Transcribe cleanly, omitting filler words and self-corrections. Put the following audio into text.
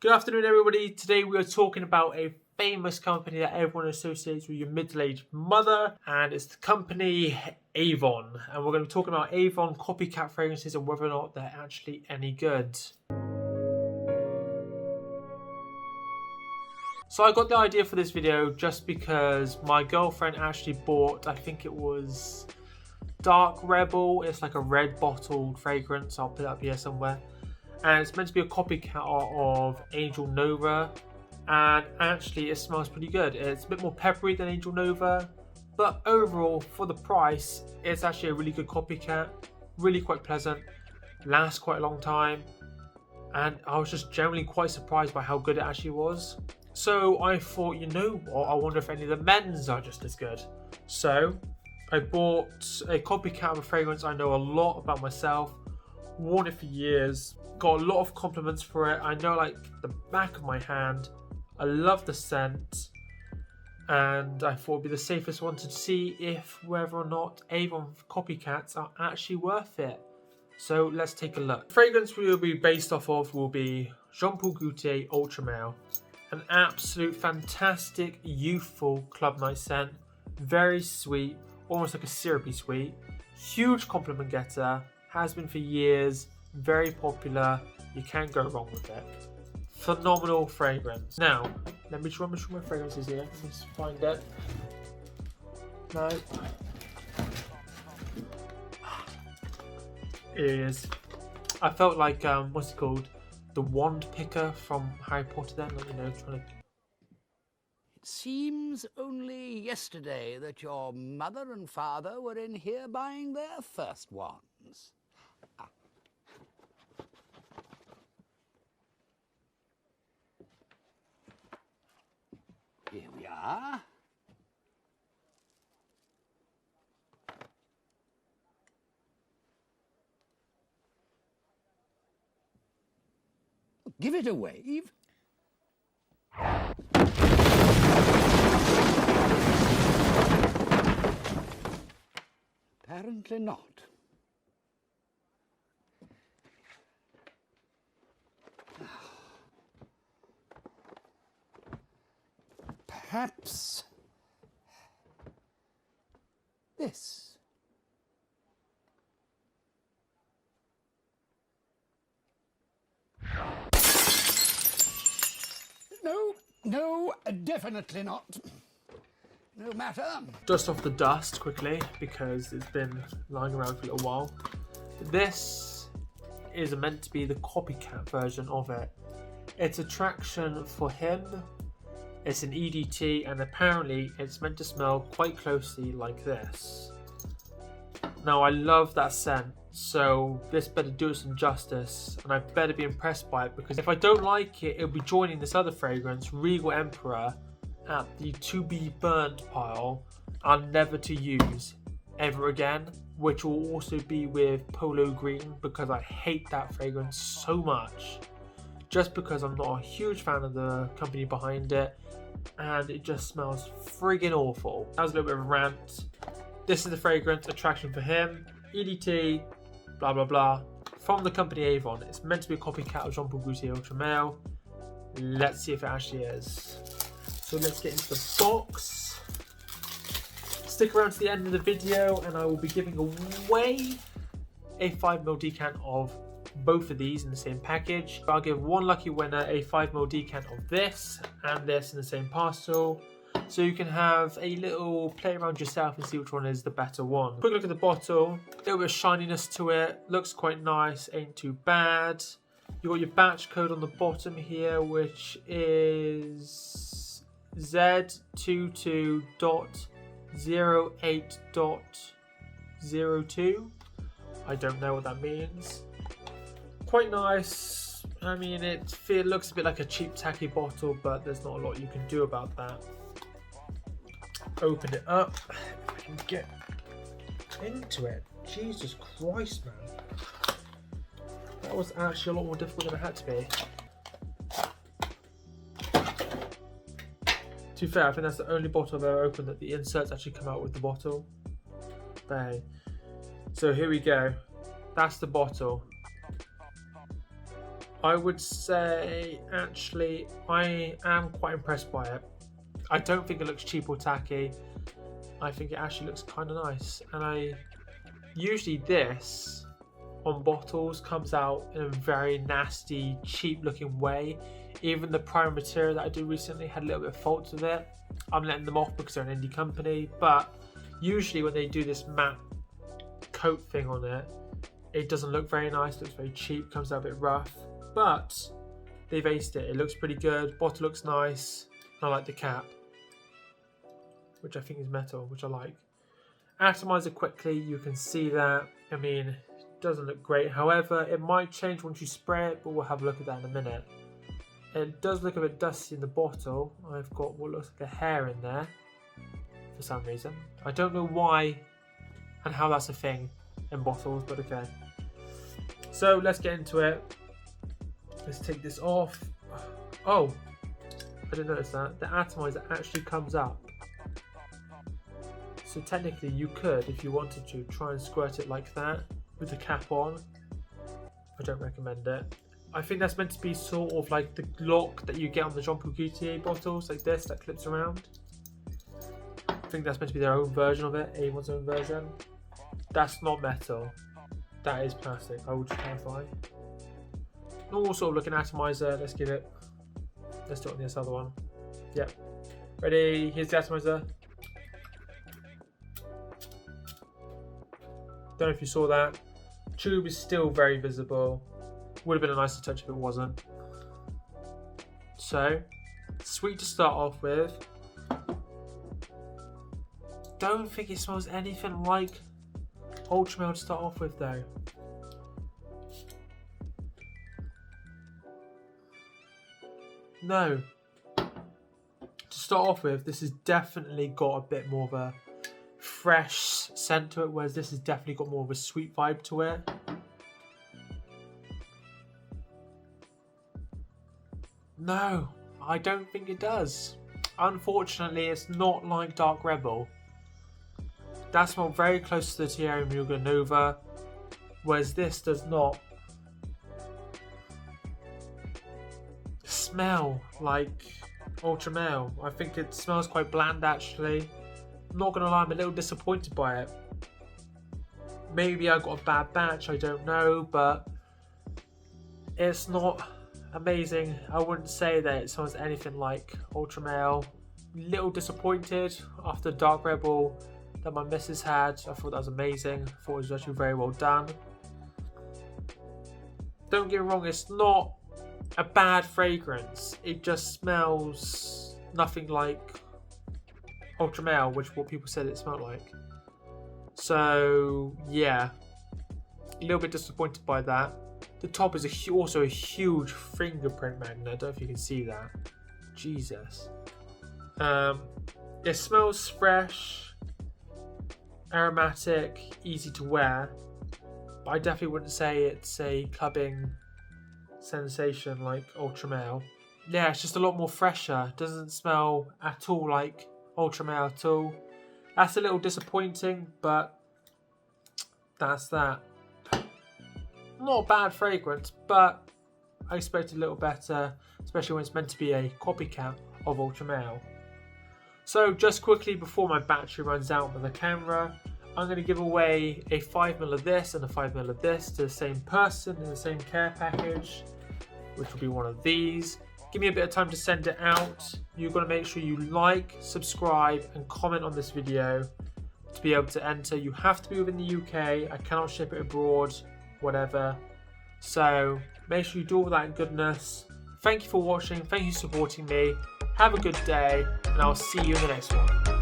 Good afternoon, everybody. Today we are talking about a famous company that everyone associates with your middle-aged mother, and it's the company Avon. And we're going to be talking about Avon copycat fragrances and whether or not they're actually any good. So I got the idea for this video just because my girlfriend actually bought, I think it was Dark Rebel. It's like a red bottled fragrance. I'll put it up here somewhere. And it's meant to be a copycat of Angel Nova, and actually it smells pretty good. It's a bit more peppery than Angel Nova, but overall for the price it's actually a really good copycat, really quite pleasant, lasts quite a long time, and I was just generally quite surprised by how good it actually was. So I thought, you know what, I wonder if any of the men's are just as good. So I bought a copycat of a fragrance I know a lot about myself, worn it for years, got a lot of compliments for it. I know like the back of my hand. I love the scent, and I thought it'd be the safest one to see if whether or not Avon copycats are actually worth it. So let's take a look. The fragrance we will be based off of will be Jean Paul Gaultier Ultra Male, an absolute fantastic youthful club night scent, very sweet, almost like a syrupy sweet, huge compliment getter, has been for years, very popular, you can't go wrong with it. Phenomenal fragrance. Now, let me show my fragrances here. Let me just find it. No. Here it is. I felt like, what's it called? The wand picker from Harry Potter then, like, you know, trying to... It seems only yesterday that your mother and father were in here buying their first wands. Here we are. Give it a wave. Apparently not. Perhaps this. No, definitely not. No matter. Dust off the dust quickly because it's been lying around for a little while. This is meant to be the copycat version of it. It's a traction for him. It's an EDT, and apparently it's meant to smell quite closely like this. Now I love that scent, so this better do it some justice, and I better be impressed by it, because if I don't like it, it'll be joining this other fragrance, Regal Emperor, at the to be burnt pile and never to use ever again, which will also be with Polo Green, because I hate that fragrance so much. Just because I'm not a huge fan of the company behind it, and it just smells friggin' awful. That was a little bit of a rant. This is the fragrance, attraction for him, EDT, blah blah blah, from the company Avon. It's meant to be a copycat of Jean Paul Gaultier Ultra Male. Let's see if it actually is. So let's get into the box. Stick around to the end of the video and I will be giving away a 5ml decant of both of these in the same package. I'll give one lucky winner a 5ml decant of this and this in the same parcel, so you can have a little play around yourself and see which one is the better one. Quick look at the bottle, a little bit of shininess to it, looks quite nice, ain't too bad. You got your batch code on the bottom here, which is Z22.08.02. I don't know what that means. Quite nice. I mean, it looks a bit like a cheap tacky bottle, but there's not a lot you can do about that. Open it up. If I can get into it. Jesus Christ, man. That was actually a lot more difficult than it had to be. To be fair, I think that's the only bottle I've ever opened that the inserts actually come out with the bottle. There. So here we go. That's the bottle. I would say, actually, I am quite impressed by it. I don't think it looks cheap or tacky. I think it actually looks kind of nice. And usually this on bottles comes out in a very nasty, cheap looking way. Even the primer material that I did recently had a little bit of faults with it. I'm letting them off because they're an indie company, but usually when they do this matte coat thing on it, it doesn't look very nice, it looks very cheap, comes out a bit rough, but they've aced it. It looks pretty good, bottle looks nice, and I like the cap, which I think is metal, which I like. Atomizer quickly, you can see that. I mean, it doesn't look great, however, it might change once you spray it, but we'll have a look at that in a minute. It does look a bit dusty in the bottle. I've got what looks like a hair in there for some reason. I don't know why and how that's a thing in bottles, but okay. So let's get into it. Let's take this off. Oh, I didn't notice that. The atomizer actually comes up. So technically you could, if you wanted to, try and squirt it like that with the cap on. I don't recommend it. I think that's meant to be sort of like the lock that you get on the Jean Paul Gaultier bottles, like this, that clips around. I think that's meant to be their own version of it, AVON's own version. That's not metal. That is plastic, I will just clarify. Normal sort of looking atomizer, let's do it on this other one. Yep. Ready, here's the atomizer. Don't know if you saw that. Tube is still very visible. Would have been a nicer touch if it wasn't. So, sweet to start off with. Don't think it smells anything like Ultramale to start off with though. No. To start off with, this has definitely got a bit more of a fresh scent to it, whereas this has definitely got more of a sweet vibe to it. No, I don't think it does. Unfortunately, it's not like Dark Rebel. That smelled very close to the Tierra Muga Nova, whereas this does not smell like Ultramale. I think it smells quite bland actually. Not gonna lie, I'm a little disappointed by it. Maybe I got a bad batch, I don't know, but it's not amazing. I wouldn't say that it smells anything like Ultramale. Little disappointed after Dark Rebel that my missus had. I thought that was amazing. I thought it was actually very well done. Don't get me wrong, it's not a bad fragrance. It just smells nothing like Ultramale, which is what people said it smelled like. So yeah, a little bit disappointed by that. The top is also a huge fingerprint magnet. I don't know if you can see that. Jesus. It smells fresh, aromatic, easy to wear. But I definitely wouldn't say it's a clubbing sensation like Ultramale. Yeah, it's just a lot more fresher. It doesn't smell at all like Ultramale at all. That's a little disappointing, but that's that. Not a bad fragrance, but I expect a little better, especially when it's meant to be a copycat of Ultramale. So just quickly before my battery runs out with the camera, I'm going to give away a 5ml of this and a 5ml of this to the same person in the same care package, which will be one of these. Give me a bit of time to send it out. You've got to make sure you like, subscribe and comment on this video to be able to enter. You have to be within the UK. I cannot ship it abroad, whatever. So make sure you do all that goodness. Thank you for watching. Thank you for supporting me. Have a good day and I'll see you in the next one.